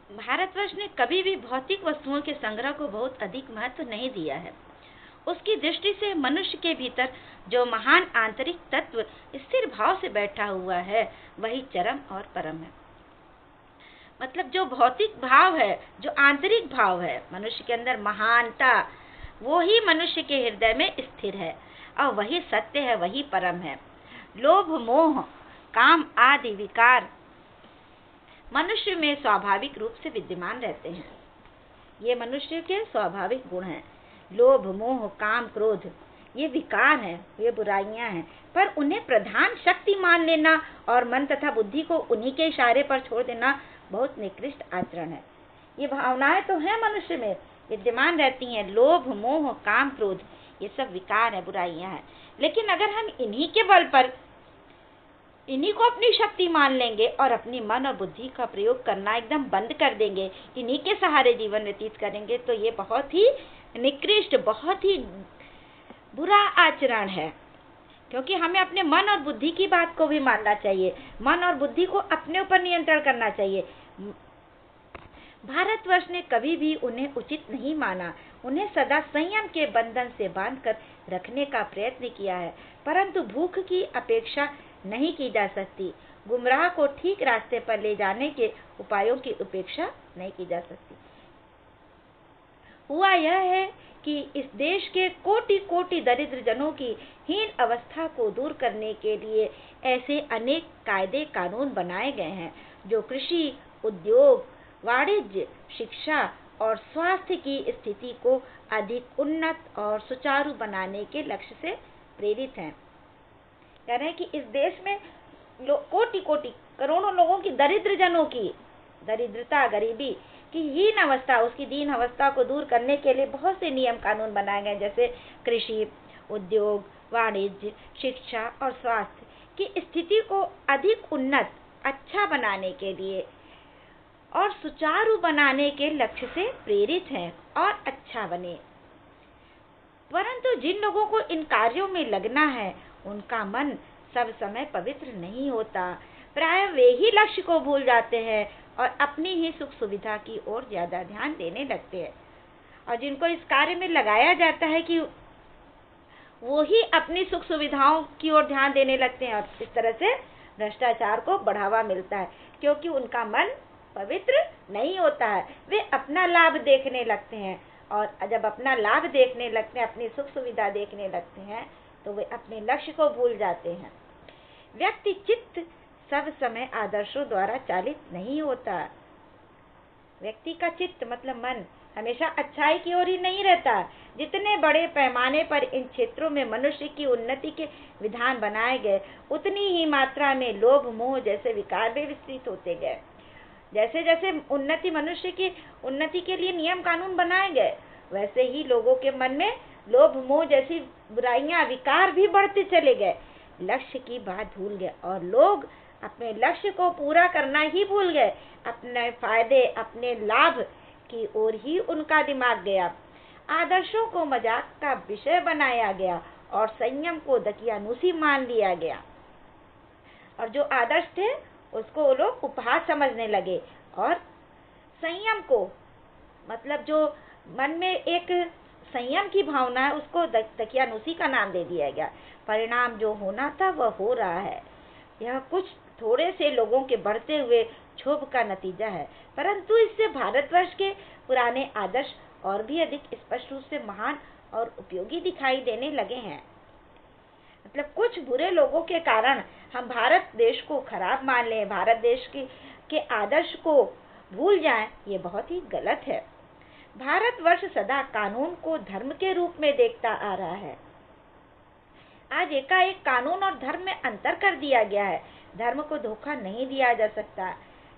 भारतवर्ष ने कभी भी भौतिक वस्तुओं के संग्रह को बहुत अधिक महत्व नहीं दिया है। उसकी दृष्टि से मनुष्य के भीतर जो महान आंतरिक तत्व स्थिर भाव से बैठा हुआ है वही चरम और परम है। मतलब जो भौतिक भाव है, जो आंतरिक भाव है मनुष्य के अंदर, महानता, वो ही मनुष्य के हृदय में स्थिर है और वही सत्य है, वही परम है। लोभ, मोह, काम आदि विकार मनुष्य में स्वाभाविक रूप से विद्यमान रहते हैं। ये मनुष्य के स्वाभाविक गुण हैं। लोभ, मोह, काम, क्रोध ये विकार हैं, ये बुराइयां हैं, पर उन्हें प्रधान शक्ति मान लेना और मन तथा बुद्धि को उन्हीं के इशारे पर छोड़ देना बहुत निकृष्ट आचरण है। ये भावनाएं तो हैं मनुष्य में, विद्यमान रहती हैं। लोभ, मोह, काम, क्रोध ये सब विकार है, बुराइयां हैं। लेकिन अगर हम इन्हीं के बल पर इन्हीं को अपनी शक्ति मान लेंगे और अपनी मन और बुद्धि का प्रयोग करना एकदम बंद कर देंगे, इन्हीं के सहारे जीवन व्यतीत करेंगे, तो ये बहुत ही निकृष्ट, बहुत ही बुरा आचरण है। क्योंकि हमें अपने मन और बुद्धि की बात को भी मानना चाहिए, मन और बुद्धि को अपने ऊपर नियंत्रण करना चाहिए। भारतवर्ष ने कभी भी उन्हें उचित नहीं माना, उन्हें सदा संयम के बंधन से बांधकर रखने का प्रयत्न किया है, परंतु भूख की अपेक्षा नहीं की जा सकती, गुमराह को ठीक रास्ते पर ले जाने के उपायों की उपेक्षा नहीं की जा सकती। हुआ यह है कि इस देश के कोटि कोटि दरिद्र जनों की हीन अवस्था को दूर करने के लिए ऐसे अनेक कायदे कानून बनाए गए हैं जो कृषि, उद्योग, वाणिज्य, शिक्षा और स्वास्थ्य की स्थिति को अधिक उन्नत और सुचारू बनाने के लक्ष्य से प्रेरित हैं। कह रहे हैं कि इस देश में कोटि कोटि करोड़ों लोगों की, दरिद्र जनों की दरिद्रता, गरीबी की हीन अवस्था, उसकी दीन अवस्था को दूर करने के लिए बहुत से नियम कानून बनाए गए, जैसे कृषि, उद्योग, वाणिज्य, शिक्षा और स्वास्थ्य की स्थिति को अधिक उन्नत, अच्छा बनाने के लिए और सुचारू बनाने के लक्ष्य से प्रेरित हैं और अच्छा बने। परंतु जिन लोगों को इन कार्यों में लगना है उनका मन सब समय पवित्र नहीं होता, प्राय वे ही लक्ष्य को भूल जाते हैं और अपनी ही सुख सुविधा की ओर ज्यादा ध्यान देने लगते हैं। और जिनको इस कार्य में लगाया जाता है कि वो ही अपनी सुख सुविधाओं की ओर ध्यान देने लगते हैं और इस तरह से भ्रष्टाचार को बढ़ावा मिलता है, क्योंकि उनका मन पवित्र नहीं होता है। वे अपना लाभ देखने लगते हैं और जब अपना लाभ देखने लगते हैं, अपनी सुख सुविधा देखने लगते हैं, तो वे अपने लक्ष्य को भूल जाते हैं। व्यक्ति चित्त सब समय आदर्शों द्वारा चालित नहीं होता। व्यक्ति का चित्त मतलब मन हमेशा अच्छाई की ओर ही नहीं रहता। जितने बड़े पैमाने पर इन क्षेत्रों में मनुष्य की उन्नति के विधान बनाए गए, उतनी ही मात्रा में लोभ, मोह जैसे विकार भी विस्तृत होते गए। जैसे जैसे मनुष्य की उन्नति के लिए नियम कानून बनाए गए, वैसे ही लोगों के मन में लोभ, मोह जैसी बुराइयां, विकार भी बढ़ते चले गए। लक्ष्य की बात भूल गए और लोग अपने लक्ष्य को पूरा करना ही भूल गए। अपने फायदे, अपने लाभ की ओर ही उनका दिमाग गया। आदर्शों को मजाक का विषय बनाया गया और संयम को दकियानूसी मान लिया गया। और जो आदर्श थे उसको वो लोग उपहास समझने लगे और संयम को, मतलब जो मन में एक संयम की भावना है, उसको दकियानूसी का नाम दे दिया गया। परिणाम जो होना था वह हो रहा है। यह कुछ थोड़े से लोगों के बढ़ते हुए क्षोभ का नतीजा है, परंतु इससे भारतवर्ष के पुराने आदर्श और भी अधिक स्पष्ट रूप से महान और उपयोगी दिखाई देने लगे हैं। मतलब कुछ बुरे लोगों के कारण हम भारत देश को खराब मान लें, भारत देश के आदर्श को भूल जाएं, ये बहुत ही गलत है। भारतवर्ष सदा कानून को धर्म के रूप में देखता आ रहा है। आज एकाएक कानून और धर्म में अंतर कर दिया गया है। धर्म को धोखा नहीं दिया जा सकता,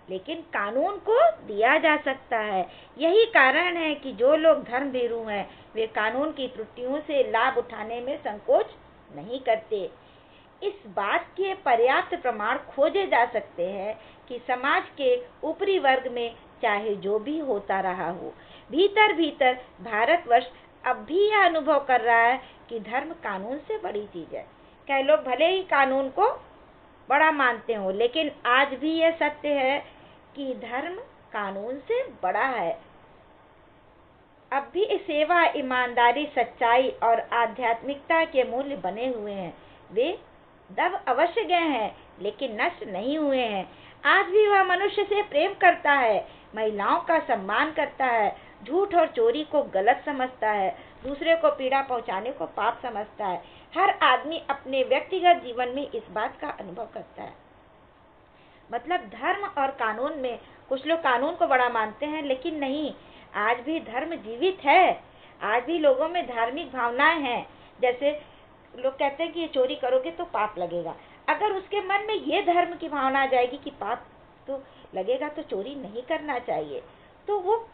लेकिन कानून को दिया जा सकता है। यही कारण है कि जो लोग धर्म भीरू हैं, वे कानून की त्रुटियों से लाभ उठाने में संकोच नहीं करते। इस बात के पर्याप्त प्रमाण खोजे जा सकते हैं कि समाज के ऊपरी वर्ग में चाहे जो भी होता रहा हो, भीतर भीतर भारतवर्ष अब भी यह अनुभव कर रहा है कि धर्म कानून से बड़ी चीज है। कई लोग भले ही कानून को बड़ा मानते हो, लेकिन आज भी यह सत्य है कि धर्म कानून से बड़ा है। अब भी सेवा, ईमानदारी, सच्चाई और आध्यात्मिकता के मूल्य बने हुए हैं। वे दब अवश्य गए हैं, लेकिन नष्ट नहीं हुए हैं। आज भी वह मनुष्य से प्रेम करता है, महिलाओं का सम्मान करता है, झूठ और चोरी को गलत समझता है, दूसरे को पीड़ा पहुंचाने को पाप समझता है। हर आदमी अपने व्यक्तिगत जीवन में इस बात का अनुभव करता है। मतलब धर्म और कानून में, कुछ लोग कानून को बड़ा मानते हैं, लेकिन नहीं, आज भी धर्म जीवित है। आज भी लोगों में धार्मिक भावनाएं हैं। जैसे लोग कहते हैं कि ये चोरी करोगे तो पाप लगेगा। अगर उसके मन में ये धर्म की भावना आ जाएगी कि पाप तो लगेगा, तो चोरी नहीं करना चाहिए, तो वो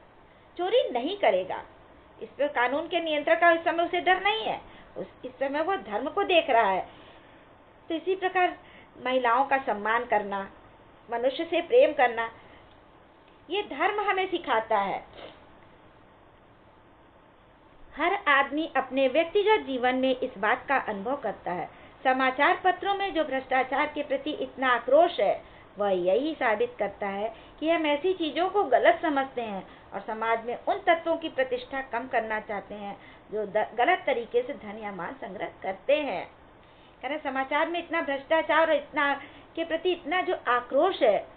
चोरी नहीं करेगा। इस पर कानून के नियंत्रण का इस समय उसे डर नहीं है। इस समय वो धर्म को देख रहा है। तो इसी प्रकार महिलाओं का सम्मान करना, मनुष्य से प्रेम करना, ये धर्म हमें सिखाता है। हर आदमी अपने व्यक्तिगत जीवन में इस बात का अनुभव करता है। समाचार पत्रों में जो भ्रष्टाचार के प्रति इतना आक्रोश है, वह यही साबित करता है कि हम ऐसी चीजों को गलत समझते हैं और समाज में उन तत्वों की प्रतिष्ठा कम करना चाहते हैं जो गलत तरीके से धन या मान संग्रह करते हैं। कारण समाचार में इतना भ्रष्टाचार और इतना के प्रति इतना जो आक्रोश है,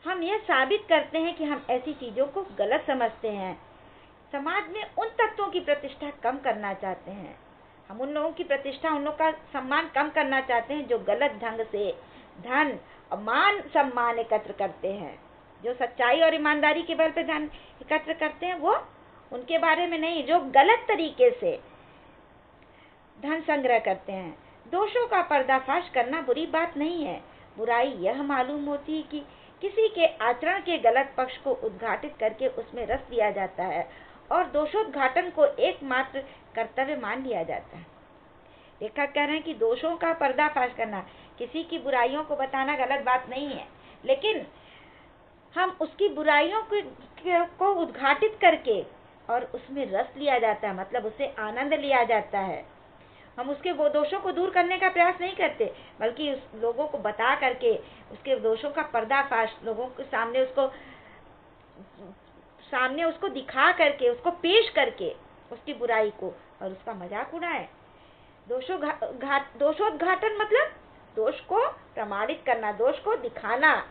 हम यह साबित करते हैं कि हम ऐसी चीजों को गलत समझते हैं। समाज में उन तत्वों की प्रतिष्ठा कम करना चाहते हैं। हम उन लोगों की प्रतिष्ठा, उन लोगों का सम्मान कम करना चाहते हैं जो गलत ढंग से धन और मान सम्मान एकत्र करते हैं। जो सच्चाई और ईमानदारी के बल पे धन एकत्र करते हैं, वो उनके बारे में नहीं, जो गलत तरीके से धन संग्रह करते हैं। दोषों का पर्दाफाश करना बुरी बात नहीं है। बुराई यह मालूम होती है कि किसी के आचरण के गलत पक्ष को उद्घाटित करके उसमें रस लिया जाता है और दोषोद्घाटन को एकमात्र कर्तव्य मान लिया जाता है। लेखक कह रहे हैं कि दोषों का पर्दाफाश करना, किसी की बुराइयों को बताना गलत बात नहीं है, लेकिन हम उसकी बुराइयों को उद्घाटित करके और उसमें रस लिया जाता है, मतलब उससे आनंद लिया जाता है। हम उसके वो दोषों को दूर करने का प्रयास नहीं करते, बल्कि उस लोगों को बता करके उसके दोषों का पर्दाफाश लोगों के सामने उसको दिखा करके, उसको पेश करके उसकी बुराई को और उसका मजाक उड़ाए। दोषोद्घाटन मतलब दोष को प्रमाणित करना, दोष को दिखाना,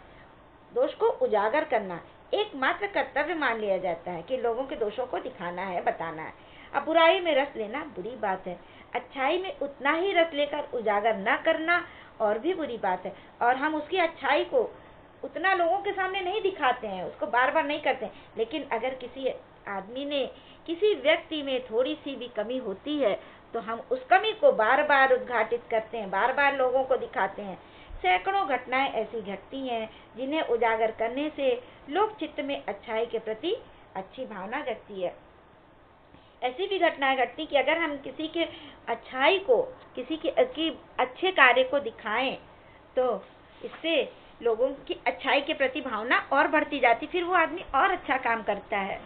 दोष को उजागर करना एकमात्र कर्तव्य मान लिया जाता है कि लोगों के दोषों को दिखाना है, बताना है। अब बुराई में रस लेना बुरी बात है। अच्छाई में उतना ही रस लेकर उजागर न करना और भी बुरी बात है। और हम उसकी अच्छाई को उतना लोगों के सामने नहीं दिखाते हैं, उसको बार बार नहीं करते हैं। लेकिन अगर किसी आदमी ने, किसी व्यक्ति में थोड़ी सी भी कमी होती है, तो हम उस कमी को बार बार उद्घाटित करते हैं, बार बार लोगों को दिखाते हैं। सैकड़ों घटनाएं ऐसी घटती हैं जिन्हें उजागर करने से लोक चित्त में अच्छाई के प्रति अच्छी भावना जगती है। ऐसी भी घटनाएं घटती कि अगर हम किसी के अच्छाई को, किसी के अच्छे कार्य को दिखाएं, तो इससे लोगों की अच्छाई के प्रति भावना और बढ़ती जाती, फिर वो आदमी और अच्छा काम करता है।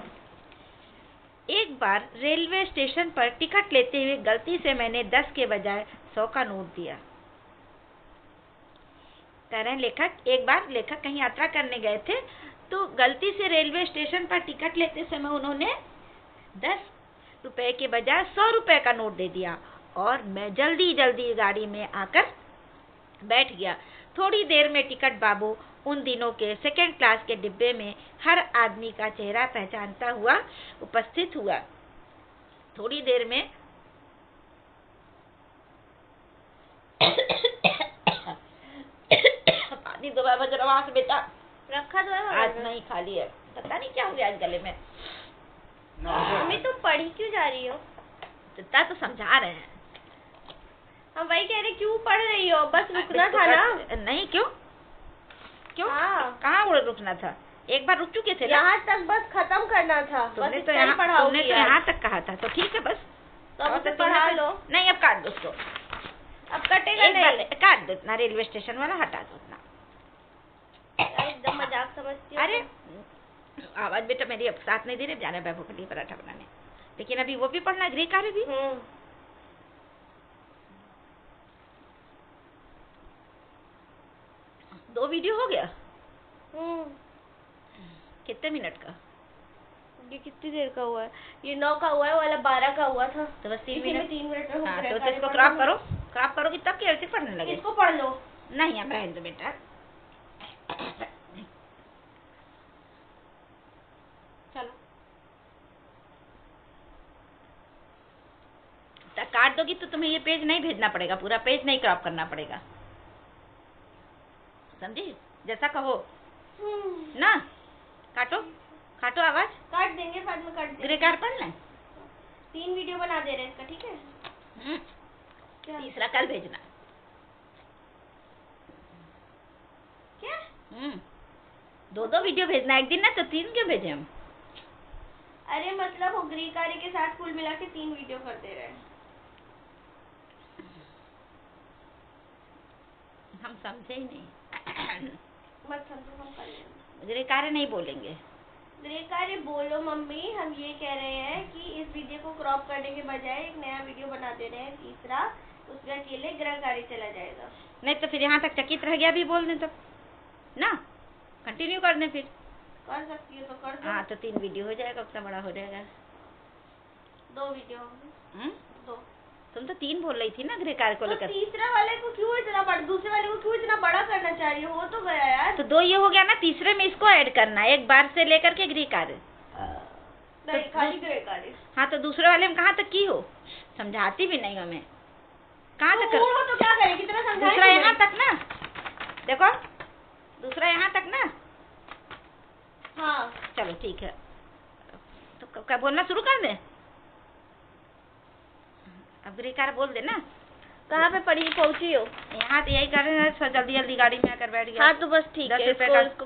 एक बार रेलवे स्टेशन पर टिकट लेते हुए गलती से मैंने 10 के बजाय 100 का नोट दिया। कह रहे हैं लेखक, एक बार लेखक कहीं यात्रा करने गए थे, तो गलती से रेलवे स्टेशन पर टिकट लेते समय उन्होंने 10 रुपए के बजाय 100 रुपए का नोट दे दिया और मैं जल्दी जल्दी गाड़ी में आकर बैठ गया। थोड़ी देर में टिकट बाबू उन दिनों के सेकंड क्लास के डिब्बे में हर आदमी का चेहरा पहचानता हुआ उपस्थित हुआ। थोड़ी देर में पानी दबा बज रहा है बेटा, रखा तो है आज नहीं खाली है, पता नहीं क्या हो गया आज गले में। मम्मी तुम पढ़ी क्यों जा रही हो? तो समझा रहे हैं। हम वही कह रहे क्यों पढ़ रही हो? बस रुकना था ना। नहीं, क्यों क्यों? हाँ। कहाँ रुकना था? एक बार रुक चुके थे ना। यहाँ तक बस खत्म करना था। तुमने बस तो यहाँ तक कहा था, तो ठीक है बस। तो अब उसे पढ़ा लो। नहीं, अब काट दो उसको। अब कटेगा नहीं। काट दो इतना, रेलवे स्टेशन वाला हटा दो इतना। एकदम मजाक समझती हो। अरे आवाज बेटा मेरी अब साथ नहीं दे रहे, जाना बैभो के लिए पराठा बनाने, लेकिन अभी वो भी पढ़ना, गृह कार्य भी। 2 वीडियो हो गया। कितने मिनट का? ये कितनी देर का हुआ है? ये 9 का हुआ है, वाला 12 का हुआ था। तो बस 3 इसी में मिनट। 3 मिनट में हाँ, हो तो जाएगा। इसको क्रॉप करो, क्रॉप करो कि तब कैसे पढ़ने लगे। इसको पढ़ लो। नहीं, अब रहने दो बेटा। चलो काट दोगी तो तुम्हें ये पेज नहीं भेजना पड़ेगा, पूरा पेज नहीं क्रॉप करना पड़ेगा, समझी? जैसा कहो ना। काटो, काटो, आवाज काट देंगे, बाद में काट देंगे। ग्रे कार पढ़ लें। 3 वीडियो बना दे रहे हैं इसका, ठीक है? क्या? तीसरा कल भेजना। क्या? 2-2 वीडियो भेजना एक दिन ना, तो 3 क्यों भेजे हम? अरे मतलब वो ग्रे कारी के साथ फुल मिला के 3 वीडियो कर दे रहे हैं। हम समझे ही नहीं। मत समझो, हम कर लेंगे। ग्रे कार नहीं बोलेंगे। ग्रे कारी बोलो मम्मी, हम ये कह रहे हैं कि इस वीडियो को क्रॉप करने के बजाय एक नया वीडियो बना दे रहे हैं तीसरा, उसमें अकेले ग्रे कारी चला जाएगा। नहीं तो फिर यहाँ तक चकित रह गया भी बोल दें तो ना, कंटिन्यू कर दें फिर। कर सकती है तो कर दो। हाँ, तो 3 वीडियो हो जाएगा, उतना बड़ा हो जाएगा। 2 वीडियो होंगे। 2। तुम तो 3 बोल रही थी ना ग्रे कार को तो लेकर। तीसरा वाले को क्यों इतना बड़ा, दूसरे वाले को क्यों इतना बड़ा करना चाहिए? हो तो गया यार। तो 2 ये हो गया ना, तीसरे में इसको ऐड करना है, एक बार से लेकर के ग्रे कार। नहीं, खाली ग्रे कारी। हाँ, तो दूसरे वाले में कहाँ तक की हो? समझाती भी नहीं हमें, कहाँ तक हो तो क्या करें, कितना समझाएं? दूसरा यहाँ तक ना, देखो दूसरा यहाँ तक ना। हाँ चलो ठीक है, तो क्या बोलना शुरू कर दें? अब ग्रे कार बोल दे ना। कहाँ पे पहुंची हो? यहाँ तो यही कर रहे हैं, जल्दी जल्दी गाड़ी में आकर बैठ गया। हाँ तो बस ठीक है, 10 रुपए का इसको